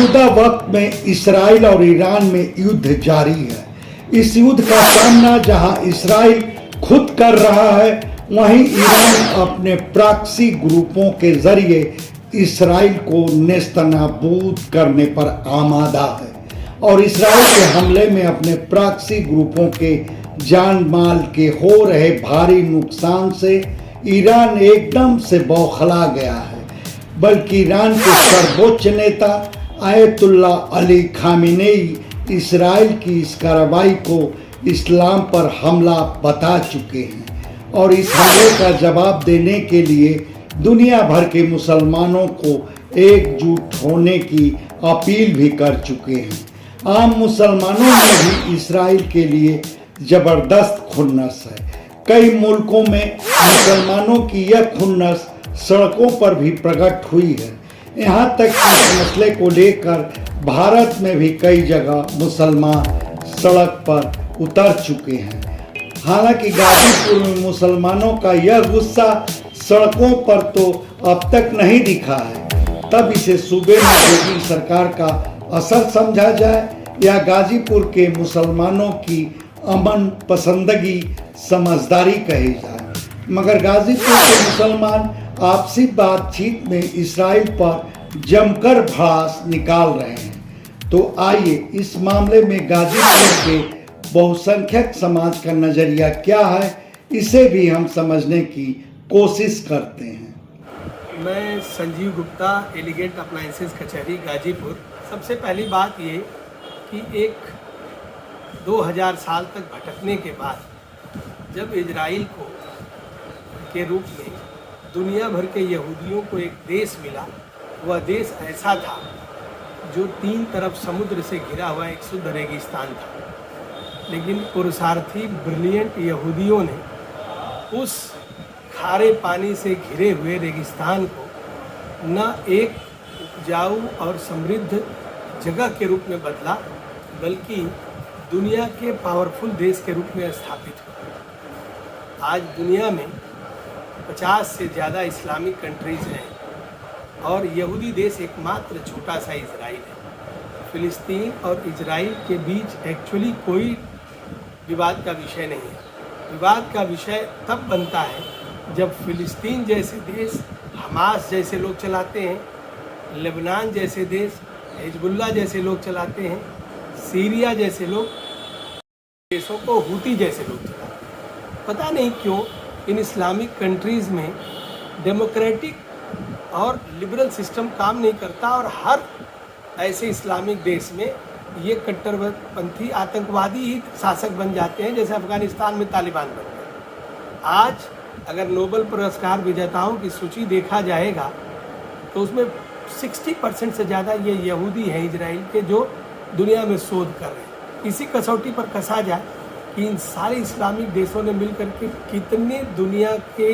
मौजूदा वक्त में इसराइल और ईरान में युद्ध जारी है। इस युद्ध का सामना जहां इसराइल खुद कर रहा है, वहीं ईरान अपने प्रॉक्सी ग्रुपों के जरिए इसराइल को नेस्तनाबूद करने पर आमादा है और इसराइल के हमले में अपने प्रॉक्सी ग्रुपों के जान माल के हो रहे भारी नुकसान से ईरान एकदम से बौखला गया है। बल्कि ईरान के सर्वोच्च नेता आयतुल्ला अली खामेनेई इसराइल की इस कार्रवाई को इस्लाम पर हमला बता चुके हैं और इस हमले का जवाब देने के लिए दुनिया भर के मुसलमानों को एकजुट होने की अपील भी कर चुके हैं। आम मुसलमानों में भी इसराइल के लिए जबरदस्त खुन्नस है। कई मुल्कों में मुसलमानों की यह खुन्नस सड़कों पर भी प्रकट हुई है। यहाँ तक कि इस मसले को लेकर भारत में भी कई जगह मुसलमान सड़क पर उतर चुके हैं। हालांकि गाजीपुर में मुसलमानों का यह गुस्सा सड़कों पर तो अब तक नहीं दिखा है। तब इसे सूबे में योगी सरकार का असर समझा जाए या गाजीपुर के मुसलमानों की अमन पसंदगी समझदारी कही जाए। मगर गाजीपुर के मुसलमान आपसी बातचीत में इसराइल पर जमकर भड़ास निकाल रहे हैं। तो आइए इस मामले में गाजीपुर के बहुसंख्यक समाज का नजरिया क्या है, इसे भी हम समझने की कोशिश करते हैं। मैं संजीव गुप्ता, एलिगेंट अप्लायंसेस कचहरी गाजीपुर। सबसे पहली बात ये कि एक 2000 साल तक भटकने के बाद जब इजराइल को के रूप में दुनिया भर के यहूदियों को एक देश मिला, वह देश ऐसा था जो 3 तरफ समुद्र से घिरा हुआ एक शुद्ध रेगिस्तान था। लेकिन पुरुषार्थी ब्रिलियंट यहूदियों ने उस खारे पानी से घिरे हुए रेगिस्तान को न एक उपजाऊ और समृद्ध जगह के रूप में बदला, बल्कि दुनिया के पावरफुल देश के रूप में स्थापित हुआ। आज दुनिया में 50 से ज़्यादा इस्लामिक कंट्रीज़ हैं और यहूदी देश एकमात्र छोटा सा इजराइल है। फ़िलिस्तीन और इजराइल के बीच एक्चुअली कोई विवाद का विषय नहीं है। विवाद का विषय तब बनता है जब फ़िलिस्तीन जैसे देश हमास जैसे लोग चलाते हैं, लेबनान जैसे देश हिजबुल्लाह जैसे लोग चलाते हैं, सीरिया जैसे लोग देशों को हूती जैसे लोग चलाते हैं। पता नहीं क्यों इन इस्लामिक कंट्रीज़ में डेमोक्रेटिक और लिबरल सिस्टम काम नहीं करता और हर ऐसे इस्लामिक देश में ये कट्टरपंथी आतंकवादी ही शासक बन जाते हैं, जैसे अफ़गानिस्तान में तालिबान बन गए। आज अगर नोबेल पुरस्कार विजेताओं की सूची देखा जाएगा तो उसमें 60% से ज़्यादा ये यहूदी हैं इजराइल के, जो दुनिया में शोध कर रहे हैं। इसी कसौटी पर कसा जाए कि इन सारे इस्लामिक देशों ने मिलकर के कितने दुनिया के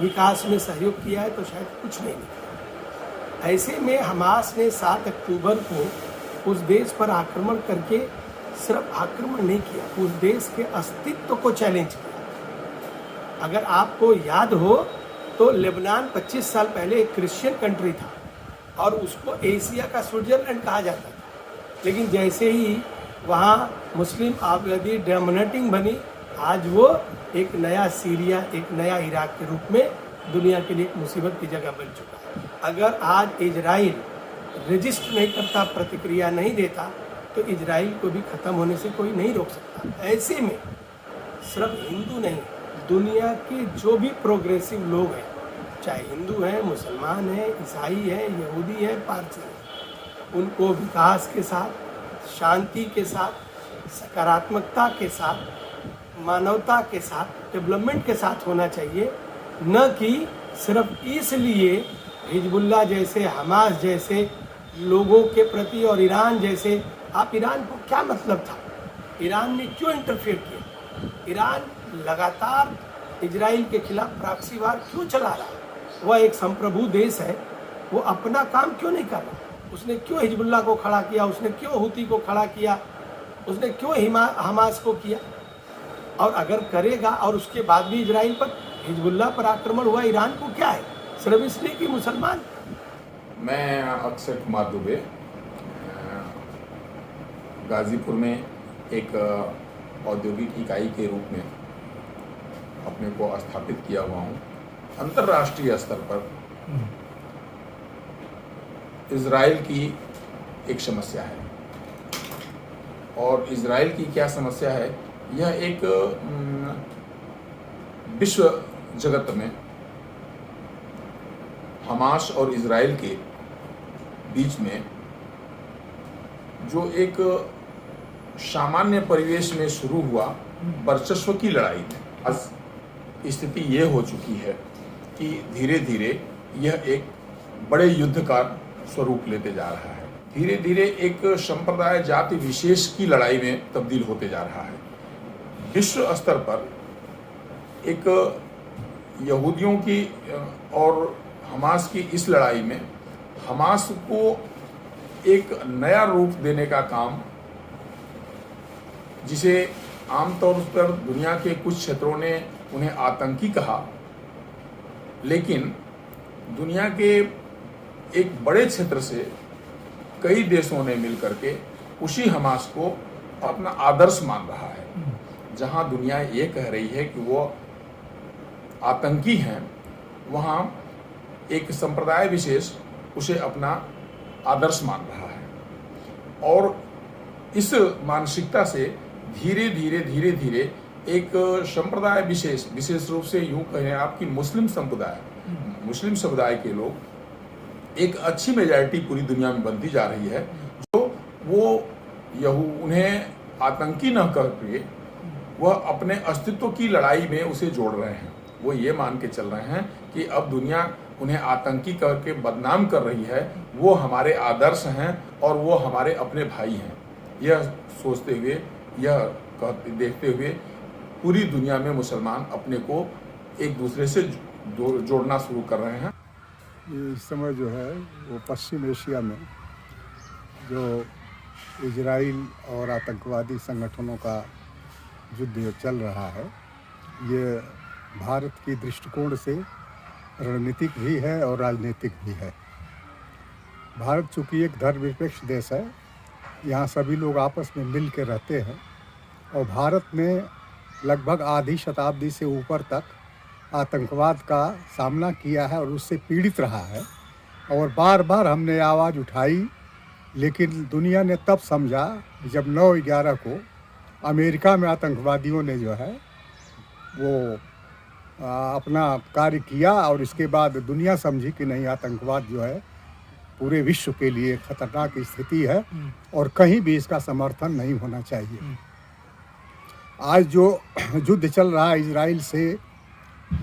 विकास में सहयोग किया है, तो शायद कुछ नहीं निकला। ऐसे में हमास ने 7 अक्टूबर को उस देश पर आक्रमण करके सिर्फ आक्रमण नहीं किया, उस देश के अस्तित्व को चैलेंज किया। अगर आपको याद हो तो लेबनान 25 साल पहले एक क्रिश्चियन कंट्री था और उसको एशिया का स्विट्जरलैंड कहा जाता था। लेकिन जैसे ही वहाँ मुस्लिम आबादी डोमिनेटिंग बनी, आज वो एक नया सीरिया, एक नया इराक के रूप में दुनिया के लिए एक मुसीबत की जगह बन चुका है। अगर आज इजराइल रजिस्टर नहीं करता, प्रतिक्रिया नहीं देता, तो इजराइल को भी ख़त्म होने से कोई नहीं रोक सकता। ऐसे में सिर्फ हिंदू नहीं, दुनिया के जो भी प्रोग्रेसिव लोग हैं, चाहे हिंदू हैं, मुसलमान हैं, ईसाई हैं, यहूदी हैं, पारसी हैं, उनको विकास के साथ, शांति के साथ, सकारात्मकता के साथ, मानवता के साथ, डेवलपमेंट के साथ होना चाहिए, न कि सिर्फ इसलिए हिजबुल्लाह जैसे, हमास जैसे लोगों के प्रति और ईरान जैसे। आप ईरान को क्या मतलब था, ईरान ने क्यों इंटरफेयर किया, ईरान लगातार इजराइल के खिलाफ प्रॉक्सी वार क्यों चला रहा है, वह एक संप्रभु देश है, वो अपना काम क्यों नहीं कर रहा, उसने क्यों हिजबुल्लाह को खड़ा किया, उसने क्यों हूती को खड़ा किया, उसने क्यों हमास को किया। और अगर करेगा और उसके बाद भी इजराइल पर हिजबुल्लाह पर आक्रमण हुआ, ईरान को क्या है, सिर्फ इसलिए कि मुसलमान। मैं अक्षय कुमार दुबे, गाज़ीपुर में एक औद्योगिक इकाई के रूप में अपने को स्थापित किया हुआ हूँ। अंतर्राष्ट्रीय स्तर पर इज़राइल की एक समस्या है, और इज़राइल की क्या समस्या है, यह एक विश्व जगत में हमास और इज़राइल के बीच में जो एक सामान्य परिवेश में शुरू हुआ वर्चस्व की लड़ाई में आज स्थिति ये हो चुकी है कि धीरे धीरे यह एक बड़े युद्ध का स्वरूप लेते जा रहा है। धीरे धीरे एक संप्रदाय जाति विशेष की लड़ाई में तब्दील होते जा रहा है। विश्व स्तर पर एक यहूदियों की और हमास की इस लड़ाई में हमास को एक नया रूप देने का काम, जिसे आमतौर पर दुनिया के कुछ क्षेत्रों ने उन्हें आतंकी कहा, लेकिन दुनिया के एक बड़े क्षेत्र से कई देशों ने मिलकर के उसी हमास को अपना आदर्श मान रहा है। जहां दुनिया ये कह रही है कि वो आतंकी हैं, वहां एक संप्रदाय विशेष उसे अपना आदर्श मान रहा है। और इस मानसिकता से धीरे धीरे धीरे धीरे एक संप्रदाय विशेष रूप से यूं कहें आपकी मुस्लिम समुदाय के लोग एक अच्छी मेजॉरिटी पूरी दुनिया में बनती जा रही है, जो वो उन्हें आतंकी न करके वह अपने अस्तित्व की लड़ाई में उसे जोड़ रहे हैं। वो ये मान के चल रहे हैं कि अब दुनिया उन्हें आतंकी करके बदनाम कर रही है, वो हमारे आदर्श हैं और वो हमारे अपने भाई हैं। यह सोचते हुए, यह देखते हुए पूरी दुनिया में मुसलमान अपने को एक दूसरे से जोड़ना शुरू कर रहे हैं। इस समय जो है वो पश्चिम एशिया में जो इजराइल और आतंकवादी संगठनों का युद्ध जो चल रहा है, ये भारत की दृष्टिकोण से रणनीतिक भी है और राजनीतिक भी है। भारत चूँकि एक धर्मनिरपेक्ष देश है, यहाँ सभी लोग आपस में मिल के रहते हैं, और भारत ने लगभग आधी शताब्दी से ऊपर तक आतंकवाद का सामना किया है और उससे पीड़ित रहा है। और बार बार हमने आवाज़ उठाई, लेकिन दुनिया ने तब समझा जब 9/11 को अमेरिका में आतंकवादियों ने जो है वो अपना कार्य किया, और इसके बाद दुनिया समझी कि नहीं, आतंकवाद जो है पूरे विश्व के लिए खतरनाक स्थिति है और कहीं भी इसका समर्थन नहीं होना चाहिए। आज जो युद्ध चल रहा है इजराइल से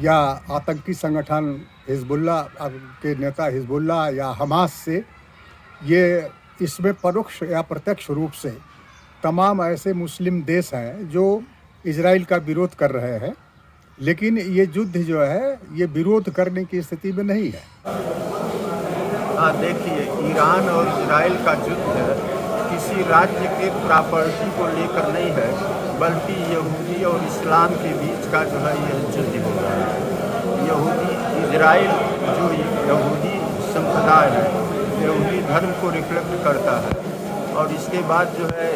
या आतंकी संगठन हिजबुल्लाह के नेता हिजबुल्लाह या हमास से, ये इसमें परोक्ष या प्रत्यक्ष रूप से तमाम ऐसे मुस्लिम देश हैं जो इजराइल का विरोध कर रहे हैं, लेकिन ये युद्ध जो है ये विरोध करने की स्थिति में नहीं है। देखिए, ईरान और इजराइल का युद्ध किसी राज्य के प्रॉपर्टी को लेकर नहीं है, बल्कि यहूदी और इस्लाम के बीच का जो है ये युद्ध हो रहा है। यहूदी इजराइल जो यहूदी संप्रदाय है, यहूदी धर्म को रिफ्लेक्ट करता है, और इसके बाद जो है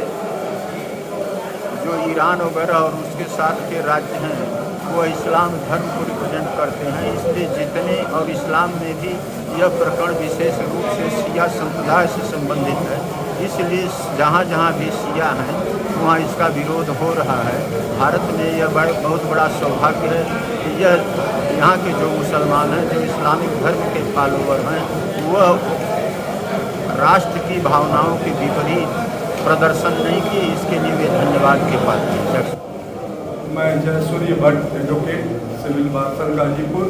जो ईरान वगैरह और उसके साथ के राज्य हैं वो इस्लाम धर्म को रिप्रेजेंट करते हैं। इसलिए जितने, और इस्लाम में भी यह प्रकरण विशेष रूप से शिया संप्रदाय से संबंधित है, इसलिए जहाँ जहाँ भी शिया हैं वहाँ इसका विरोध हो रहा है। भारत में यह बहुत बड़ा सौभाग्य है कि यह यहाँ के जो मुसलमान हैं, जो इस्लामिक धर्म के फॉलोवर हैं, वह राष्ट्र की भावनाओं के विपरीत प्रदर्शन नहीं किए। इसके लिए वे धन्यवाद के पात्र हैं। मैं Jayasurya Bhatt, advocate, civil marshal Ghazipur.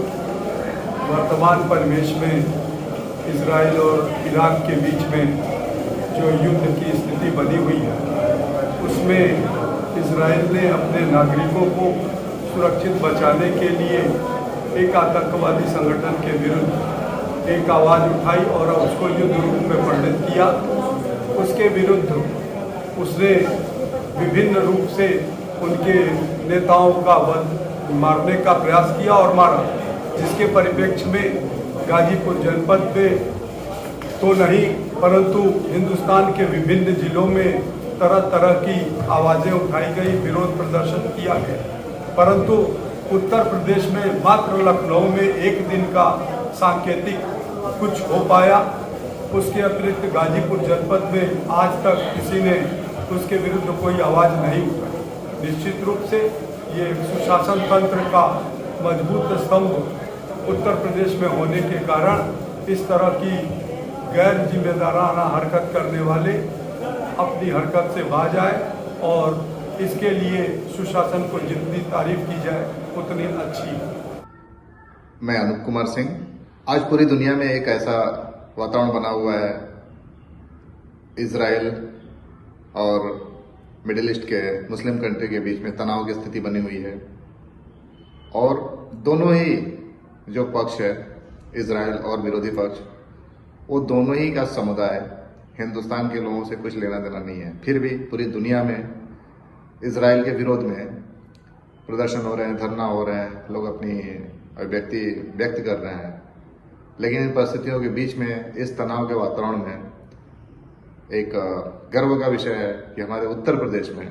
वर्तमान परिवेश में इजराइल और इराक के बीच में जो युद्ध की स्थिति बनी हुई है, उसमें इजराइल ने अपने नागरिकों को सुरक्षित बचाने के लिए एक आतंकवादी संगठन के विरुद्ध एक आवाज़ उठाई और उसको युद्ध रूप में परिणत किया। उसके विरुद्ध उसने विभिन्न रूप से उनके नेताओं का वध मारने का प्रयास किया और मारा, जिसके परिप्रेक्ष्य में गाजीपुर जनपद में तो नहीं परंतु हिंदुस्तान के विभिन्न जिलों में तरह तरह की आवाज़ें उठाई गई, विरोध प्रदर्शन किया गया, परंतु उत्तर प्रदेश में मात्र लखनऊ में एक दिन का सांकेतिक कुछ हो पाया। उसके अतिरिक्त गाजीपुर जनपद में आज तक किसी ने उसके विरुद्ध कोई आवाज़ नहीं उठाई। निश्चित रूप से ये सुशासन तंत्र का मजबूत स्तंभ उत्तर प्रदेश में होने के कारण इस तरह की गैर जिम्मेदाराना हरकत करने वाले अपनी हरकत से बाज आए और इसके लिए सुशासन को जितनी तारीफ की जाए उतनी अच्छी है। मैं अनूप कुमार सिंह। आज पूरी दुनिया में एक ऐसा वातावरण बना हुआ है, इजराइल और मिडिल ईस्ट के मुस्लिम कंट्री के बीच में तनाव की स्थिति बनी हुई है और दोनों ही जो पक्ष है, इजराइल और विरोधी पक्ष, वो दोनों ही का समुदाय हिंदुस्तान के लोगों से कुछ लेना देना नहीं है। फिर भी पूरी दुनिया में इजराइल के विरोध में प्रदर्शन हो रहे हैं, धरना हो रहे हैं, लोग अपनी अभिव्यक्ति व्यक्त कर रहे हैं। लेकिन इन परिस्थितियों के बीच में, इस तनाव के वातावरण में एक गर्व का विषय है कि हमारे उत्तर प्रदेश में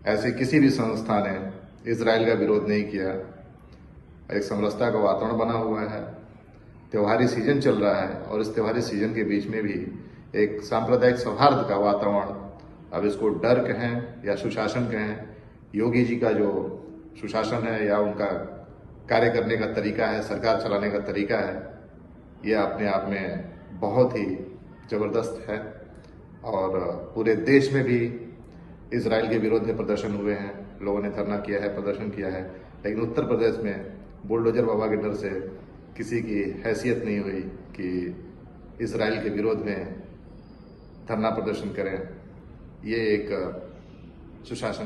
ऐसी किसी भी संस्था ने इजराइल का विरोध नहीं किया। एक समरसता का वातावरण बना हुआ है, त्योहारी सीजन चल रहा है और इस त्योहारी सीजन के बीच में भी एक सांप्रदायिक सौहार्द का वातावरण, अब इसको डर कहें या सुशासन कहें, योगी जी का जो सुशासन है या उनका कार्य करने का तरीका है, सरकार चलाने का तरीका है, ये अपने आप में बहुत ही ज़बरदस्त है। और पूरे देश में भी इजराइल के विरोध में प्रदर्शन हुए हैं, लोगों ने धरना किया है, प्रदर्शन किया है, लेकिन उत्तर प्रदेश में बुलडोजर बाबा के डर से किसी की हैसियत नहीं हुई कि इजराइल के विरोध में धरना प्रदर्शन करें। ये एक सुशासन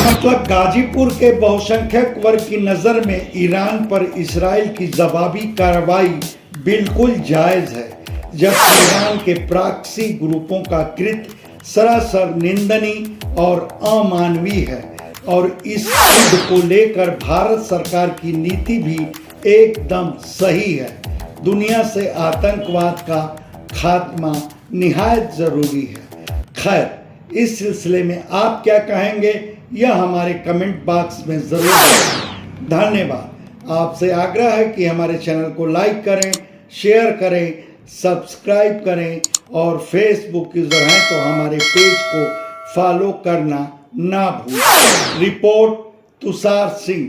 मतलब गाजीपुर के बहुसंख्यक वर्ग की नजर में ईरान पर इजराइल की जवाबी कार्रवाई बिल्कुल जायज है, जबकि ईरान के प्रॉक्सी ग्रुपों का कृत्य सरासर निंदनीय और अमानवीय है और इस युद्ध को लेकर भारत सरकार की नीति भी एकदम सही है। दुनिया से आतंकवाद का खात्मा निहायत जरूरी है। खैर, इस सिलसिले में आप क्या कहेंगे यह हमारे कमेंट बॉक्स में जरूर बताएं। धन्यवाद। आपसे आग्रह है कि हमारे चैनल को लाइक करें, शेयर करें, सब्सक्राइब करें और फेसबुक यूजर हैं तो हमारे पेज को फॉलो करना ना भूलें। रिपोर्ट तुषार सिंह।